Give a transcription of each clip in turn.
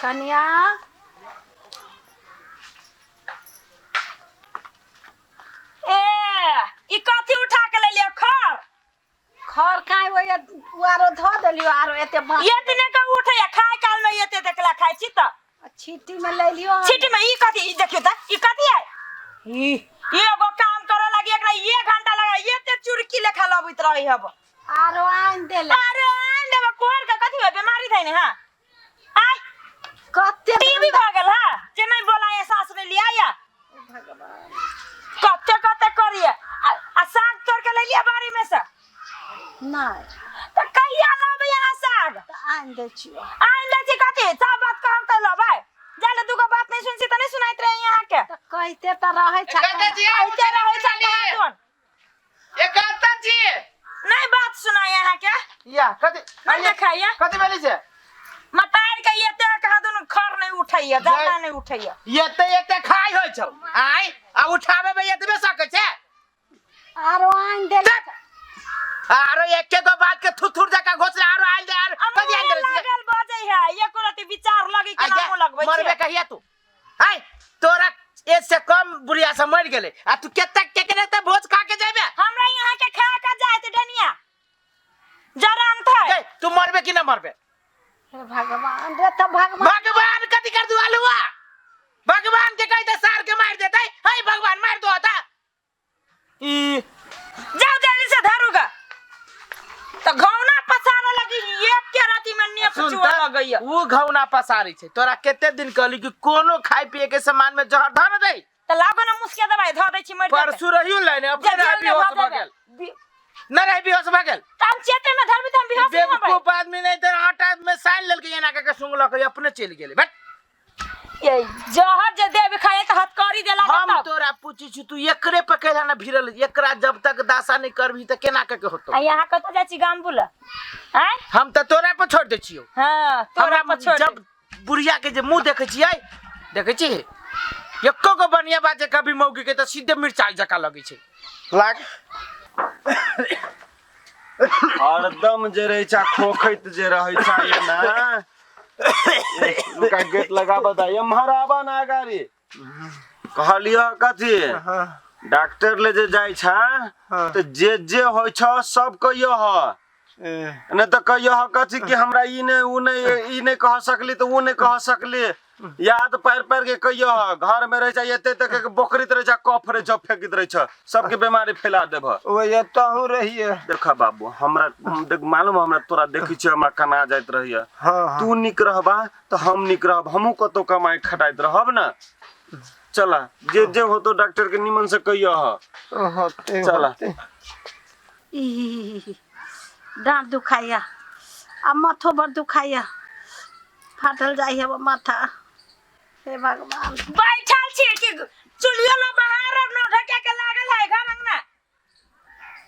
कन्या ए ई कथी उठा के ले लियो खर खर काहे वो आरो धो देलियो आरो एते इतने का उठे खाए काल में एते देखला खाइ छी त छीटी में ले लियो छीटी में ई कथी ई देखियो त ई कथी है ई एगो काम करे लगी एकरा 1 घंटा लगा एते चुरकी लेखा लबित रही हब आरो आन देले अरे आन देबे कोर का कथी है बीमारी थई ने हां आय कते टीवी भ गेल हां जे नहीं बोलाए सास ने लिया या भगवान कते कते करिए आ साग तोड़ के ले लिया बारी में से नहीं त कहिया लाबे यहाँ साग तो आन दे छियो आन दे छी कथी सब बात कहम त लबै जाले दुगो बात नहीं सुनसी त नहीं सुनाइत रहे यहाँ के तो कहते त रहे छ कहते रहे छ कहां एकाता जी नहीं बात सुना यहाँ के या कथि नहीं देखाइए कथि भेली छे मतार के एते कहा दुनु खर नहीं उठैया दाना नहीं उठैया एते खाइ होय छौ आइ आ उठाबे में एतबे सकै छे आरो आन देले आरो एके गो बात के थुथुर जका घोसले आरो आइ दे आरो कथि आइ दे लागल बजै है एको रति विचार लगी के नाम लगबै छै मरबे कहिया तू आइ तोरा इससे कम बुढ़िया से मर गेले आ तू केकरे त भोज खा के जेबे हमरा यहाँ के खा के जात डनिया जराम था तू मरबे कि ना मरबे हे भगवान रे त भगवान भगवान कथि कर दू अलुआ भगवान के कहते सार के मार देतै हे भगवान मार दो था ई जाओ जल्दी से धरूगा तो घौना पसारा लगी एक के राती में ने पुछुआ लगैया ऊ घौना पसारी छै तोरा केते दिन कहली कि कोनो खाइ पिए के सामान में जहर धर दे त लागो न मुस्के दवाई ध दै छी मर परसु रहियो लाइन अपने बेहोश भ गेल न रही बेहोश भ गेल हम चेते में धरबी त हम बेहोश न होबै बेवकूफ आदमी नहीं तो आटा में साइन लेलके एना के सुंगलक अपने चल गेले बट ये जहर जे देबे खाए त हथकड़ी देला हम तब तोरा पूछी छु तू एकरे पकेला ना भिरल एकरा जब तक दासा नहीं करबी त केना के होतो आ यहाँ कत जाइ छी गाम बुला हैं हम त तोरा पर छोड़ दे छियो हां तोरा पर छोड़ जब बुढ़िया के जे मुंह देखे छियै देखे छी एको गो बनिया बाजे कभी मौगी के त सीधे मिर्चाई जका लगे छै लाग हरदम जे रहे छा खोखैत जे रहे छा ये ना लुका गेट लगा बता ये महाराबा ना गाड़ी कहलियो कथी डॉक्टर ले जे जाय छा त जे होय छ सब कहियो ह ने त कहियो ह कथी कि हमरा ई ने कह सकली त ऊ ने कह सकली याद पैर पैर के कहियो ह घर में रह जाय एते तक बोकरीत रह जा कफ रे जब फेकित रह छ सबके बीमारी फैला देब ओ ये तहु रहिए देखा बाबू हमरा देख मालूम हमरा तोरा देखि छ हमरा कना जाइत रहिए हां तू निक रहबा त हम निक रहब हमहु कतो कमाई खटाइत रहब ना चला जे हो तो डॉक्टर के निमन से कहियो ह होते चला ई डांट दुखाया आ माथो बर दुखाया फाटल जाई है माथा हे भगवान बैठल छी कि चुलियो न बाहर न ढके के लागल है घर अंगना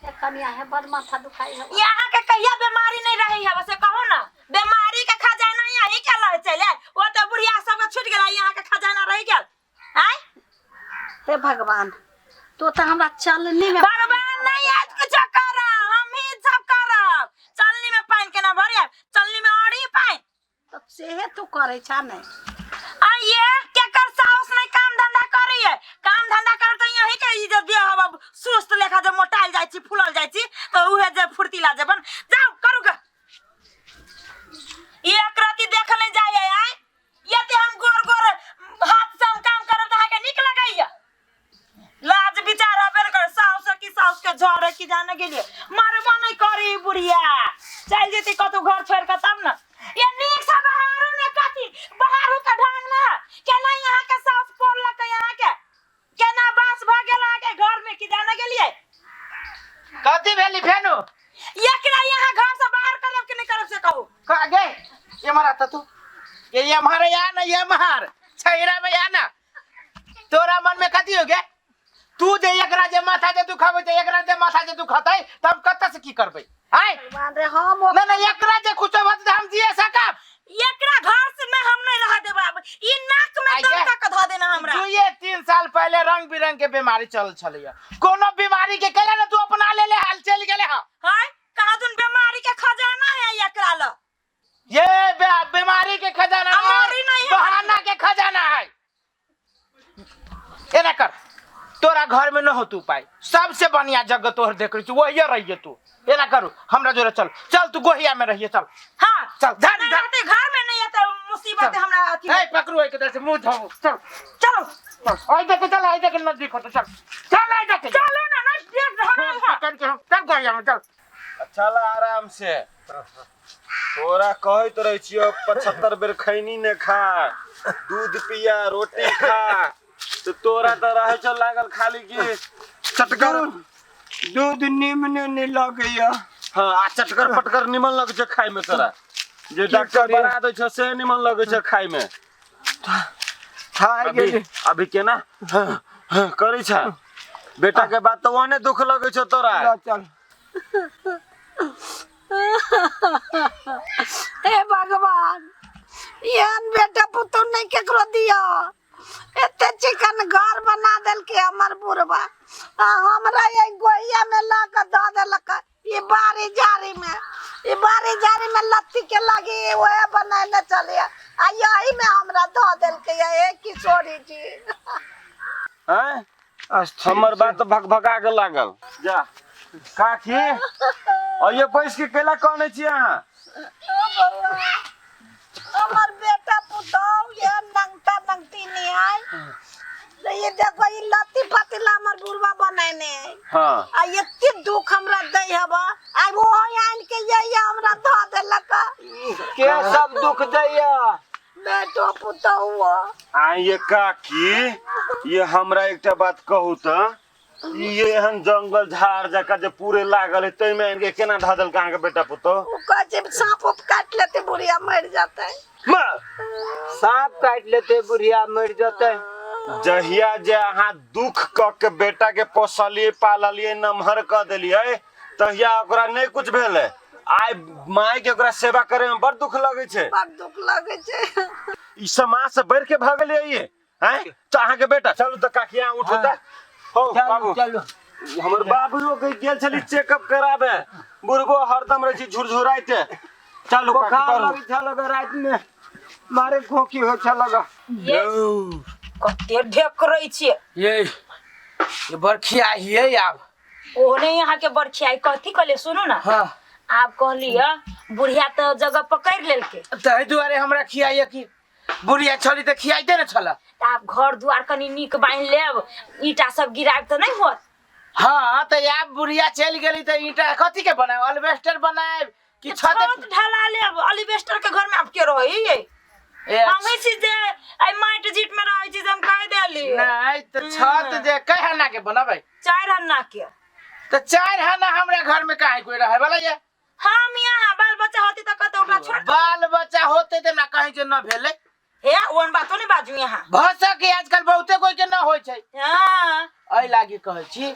ये कनिया है बड़ माथा दुखाई है यहाँ के कहिया बीमारी नहीं रही है बस कहो ना बीमारी के खजाना यही के लह चले वो तो बुढ़िया सब छूट गेला यहाँ के खजाना रह गेल हैं हे भगवान तो हमरा चलनी में भगवान नहीं आज कुछ कर हम ही सब करब चलनी में पानी के ना भरिया चलनी में औरी पानी तो सेहे तू करे छा नहीं आ ये के कर साउस नहीं काम धंधा करी है काम धंधा कर त यही के इज्जत दिया हब सुस्त लेखा जे मोटाइल जाय छी फुलल जाय छी तो उहे जे फुर्तीला जबन जाओ करूगा एक राती देखले जाय आय ये ते हम गोर गोर हाथ से हम काम करब त के निक लगैया लाज बिचारा बेर कर साउस के झरे की जाने के लिए मरबो नहीं करी बुढ़िया चल जेती कतौ घर छोड़ के तब ना ये नीक से बाहरो ने कथी बाहर का ढंग ना केना यहाँ के साउस पोर लक यहाँ के केना बास भ गेला के घर में की जाने के लिए कथि भेली फेनु एकरा यहाँ घर से बाहर करब कि नहीं करब से कहू का गे ये मारा त तू ये मारे या ना ये मार छैरा में या ना तोरा मन में कथि हो गे तू जे एकरा जे माथा जे दुखाबै ते एकरा जे माथा जे दुखतै तब कत से की करबै आय भगवान रे हम ना एकरा जे कुछ होत हम जिए सकब एकरा घर से में हम नहीं रह देब अब ई नाक में दम तक ध देना हमरा तू ये 3 साल पहले रंग बिरंग के बीमारी चल छलिया कोनो बीमारी के केला ना तू अपना ले हाल चल गेले हां हाय कहा तुम बीमारी के खजाना है एकरा ल ये बीमारी के खजाना हमारी नहीं घर में न हो तू पाई सबसे बढ़िया जगह तोहर देख रही वही रहिए तू ये ना करू हमरा जोरे चल चल तू गोहिया में रहिए चल हां चल जा नहीं रहते घर में नहीं है तो मुसीबत है हमरा अथी ए पकड़ू एक तरह से मुंह धो चल चलो चल आई देख चल आई देख नजदीक हो तो चल चल आई देख चलो ना ना देख रहा है पकड़ के चल गोहिया में चल चल आराम से तोरा कहत रही छियो 75 बेर खैनी ने खा दूध पिया रोटी खा तो तोरा तो रहे छ लागल खाली की चटकर दूध निमन नहीं लगैया। हां आ चटकर पटकर निमन लगे छ खाय में तोरा जे डॉक्टर बना दे छ से निमन लगे छ खाय में खाए गेली अभी केना करै छ बेटा के बात तो ओने दुख लगे छ तोरा चल हे भगवान यान बेटा पुतो नहीं केकरो दिया एते चिकन घर बना देल के हमर बुढ़वा हमरा ये गोइया में ला के द देलक ये बारी जारी में लत्ती के लगी ओए बनाने चले आ यही में हमरा द देल के ये किशोरी जी हैं हमर बात भग भगा के लागल जा काकी और ये पैस के केला कहने छी अहाँ हमर बेटा पुतो ये नंगता नंगती नहीं है ये देखो ये लत्ती पतिला हमर बुढ़वा बनाने हां आ एते दुख हमरा दै हबा आ वो आइन के ये हमरा ध देलक के सब दुख दैया बेटो पुतो हुआ आ ये काकी ये हमरा एकटा बात कहू त ये हन जंगल झाड़ जका जे पूरे लागल है तै में इनके केना ढादल कहां के बेटा पुतो वो कहे सांप उप काट लेते बुढ़िया मर जाता है सांप काट लेते बुढ़िया मर जाते जहिया जे अहाँ दुख क के बेटा के पोसलिए पाललिए नमहर क देलिए तहिया ओकरा नहीं कुछ भेले आइ माय के ओकरा सेवा करे में बड़ दुख लगे छे बड़ दुख लगे छे ई समाज से बढ़ के भागले ये हैं तो अहाँ के बेटा चलू त काकिया उठता हो बाबू चलो हमर बाबूओ के गेल छली चेकअप कराबे बुढ़बो हरदम रही झुरझुराइते चलू बुखार लगी छ लगा रात में मारे खोखी हो छ लगा ये कते ढेक रही छी ये बरखिया हिए अब ओने यहाँ के बरखियाई कथी कहले सुनो ना हां आप कहलिए बुढ़िया तो जगह पकड़ लेलके तै दुआरे हमरा खियाइए कि बुढ़िया छोरी त खियाइते न छला आप घर द्वार कनी नीक बांध लेब ईटा सब गिराब तो नहीं होत हां त याब बुढ़िया चल गेली त ईटा कथी के बनाए अल्वेस्टर बनाए कि छत ढला लेब अलिबेस्टर के घर में आप के रही हम इसी जे आई माइट जीट में रही छी हम कह देली नहीं त छत जे कहना के बनाबै 4 हन्ना के त 4 हना हमरा घर में काहे कोई रहे वाला ये हम यहाँ बाल बच्चा होती तो कते ओकरा छोड़ बाल बच्चा होते त ना कहीं जे न भेले हे ओन बातो नहीं बाजू यहाँ भाषा के आजकल बहुते कोई के न होय छै हां एहि लागी कहै छी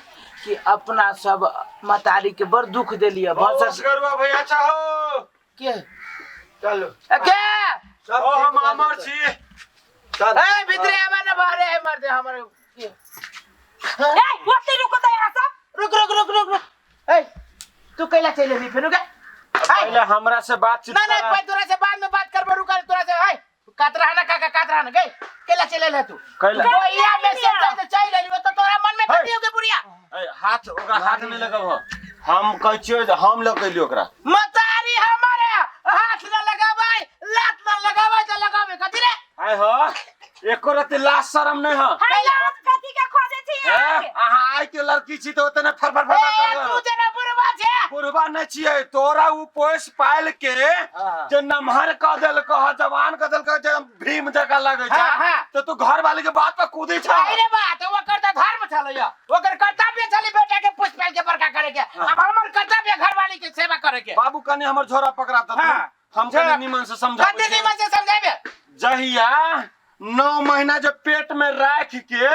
कि अपना सब मतारी के बड़ दुख देलिए भाषा करवा भैया चाहो के चलो के ओ हम अमर छी ए भीतरे आवा न बाहरे है मर दे हमर के ए ओते रुको त यहाँ सब रुक ए तू कैला चले भी फेनु के पहले हमरा से बातचीत ना करा। पहले तोरा से बाद में बात करबो रुका तोरा से ए कातरा ना काका कातरा ना गई कैला चले ले तू कैला गोइया में से तो चल रही हो तो तोरा मन में कथी हो के बुढ़िया ए हाथ ओकरा हाथ में लगाव हम कहै छियै जे हम लगैली ओकरा मतारी हमारे हाथ न लगाबै लात न लगाबै त लगाबै कथी रे आय हो एको रति लाज शरम नहीं हो हाय लाज कथी के खोजे छी अहाँ आइ के लड़की छी तो ओतने फरफर ए कर तू जेना बुढ़वा छे बुढ़वा नहीं छियै तोरा उ पोस पाल के जे नमहर क देल कह जवान क देल कह जे भीम जका लगे छै हाँ। तो तू घर वाले के बात पर कूदी छ अरे बात वो करता धर्म छलैया ओकर कर्तव्य छली बेटा के पुष्प पाल के बड़का करे के अब हमर कर्तव्य घरवाली के सेवा करे के बाबू कने हमर झोरा पकड़ा त हाँ। हम कने निमन से समझाबे कथी निमन से समझाबे जहिया 9 महीना जब पेट में राख के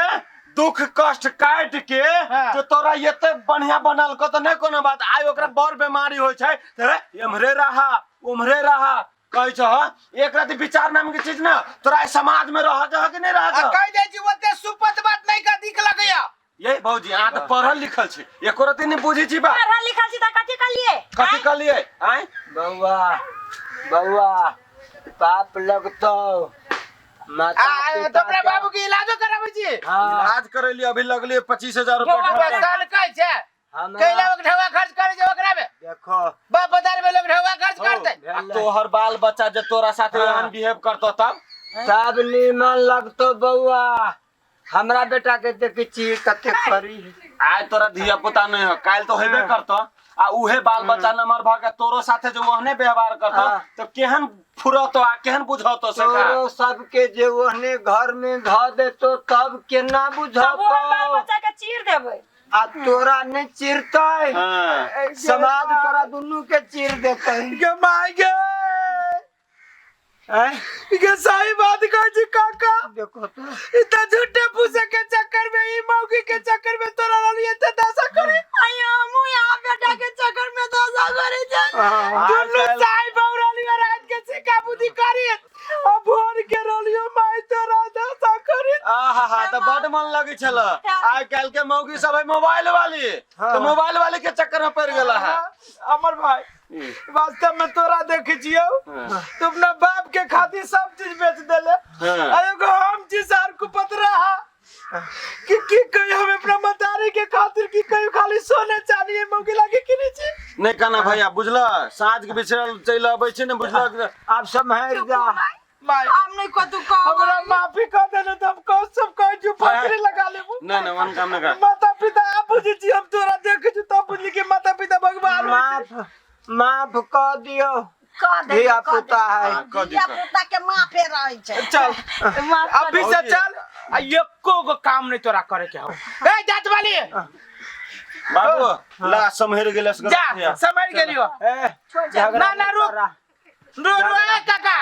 दुख कष्ट काट के हाँ। जो तोरा एते बढ़िया बनल क त नहीं कोनो बात आइ ओकरा बड़ बीमारी होय छै एमहरे रहा उमहरे रहा कहै छ एक राति विचार नाम के चीज ना तोरा समाज में रह जा कि नहीं रह जा कह दे जी ओते सुपत बात नहीं का दिख लगैया ये भौजी अहाँ तो पढ़ल लिखल छी एको रति नहीं बुझी छी बा पढ़ा लिखा छी त कथी कलिए कथी कलिए आय बउआ बउआ पाप लगतो माता तो पिता अपने का- बाबू के इलाजो कराबै छी हाँ इलाज करे लिए अभी लगले 25,000 बाबा, रुपया साल कहै छै हमरा कैला वक्त ढवा खर्च करे छै ओकरा में देखो बाप दादा में लोग ढवा खर्च करते भेलै। तोहर बाल बच्चा जे तोरा साथे हाँ। एहन बिहेव करतो तब तब नीमन लगतो बउआ हमरा बेटा के देखे छी कते करी आज तोरा धिया पुता नहीं हो काल तो हेबे करतो आ उहे बाल बच्चा नंबर भ के तोरो साथे जो ओहने व्यवहार करतो हाँ। तो केहन फुरतो आ केहन बुझतो से का तोरो सबके जे ओहने घर में ध देतो तब केना तब वो हम बाल बुझतो बच्चा के चीर देबै आ तोरा नहीं चिरतै हाँ। समाज तोरा दुनू के चीर देतै के माय गे के सही बात कहै छी काका देखो तो इतना झूठे पूसे के चक्कर में ई मौगी के चक्कर में तोरा रलिए त दशा करे आयो हमू यहाँ बेटा के चक्कर में दशा करे छै दुनु साई बौराली रात के सिक्का बुद्धि करी अब भोर के रलियो माय तोरा दशा करे आहा तो बड मन लगे छल आइ काल के मौगी सब है मोबाइल वाली तो मोबाइल वाले के चक्कर में पड़ गेला है अमर भाई वास्तव में तोरा देखे छियो तू अपना बाप के खातिर सब चीज बेच देले हाँ। एगो हम चीज आर को पतरा कि कही हम अपना मतारी के खातिर की कही खाली सोने चांदी मौगी लागे कि नहीं छी नहीं कहना भैया बुझल साँझ के बिछड़ल चल आबै छै ने बुझल अब सम्हार जा माय हम नहीं को तू कहो हमरा माफी कर देना तो हम कौ सब कह जो फकरे लगा लेबो नहीं नहीं वन काम नहीं कर माता पिता आप बुझी छी हम तोरा देखे छी तब बुझली कि माता पिता भगवान होय छै। माफ कर दियो कह दे धिया पुता है कह दी धिया पुता के माफे रहै छै चल माफ कर अभी से चल आ एको गो काम नहीं तोरा करे के हो ए जात वाली बाबू ला समहर गेले जा समझ गेलियो ए झगड़ा ना, रुक। रो ए काका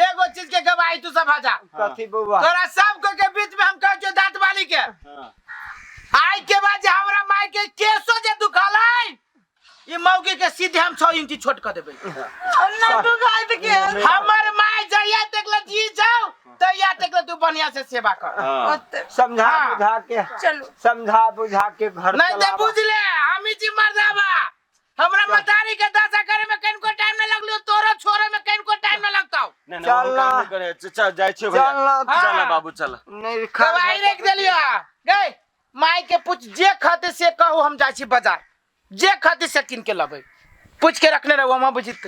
एगो चीज के गवाही तू सब जा कथी बउआ तोरा सब को के बीच में हम कह जो दांत वाली के आई के बाद जे हमरा माई के केसो जे दुखालाई ई मौगी के सीधे हम 6 इंच छोट कर देबै ना तू गाइड के हमर माई जइया तक ल जी जाओ तइया तक ल तू बढ़िया से सेवा कर समझा हाँ। बुझा के चलो समझा बुझा के घर नहीं ते चलावा। बुझ ले हम जी मर्दाबा हमरा मतारी के दशा करे में कहीं को टाइम न लगलो तोरा छोरे में कहीं को टाइम न लगताओ नहीं चल नहीं ना। काम नहीं करे चल जाय छियो भैया चल ना। चल हाँ। बाबू चल नहीं दवाई रख देलियो गई माई के पूछ जे खाते से कहू हम जाई छी बाजार जे खाते से किन के लबै पूछ के रखने रहो हम बुझित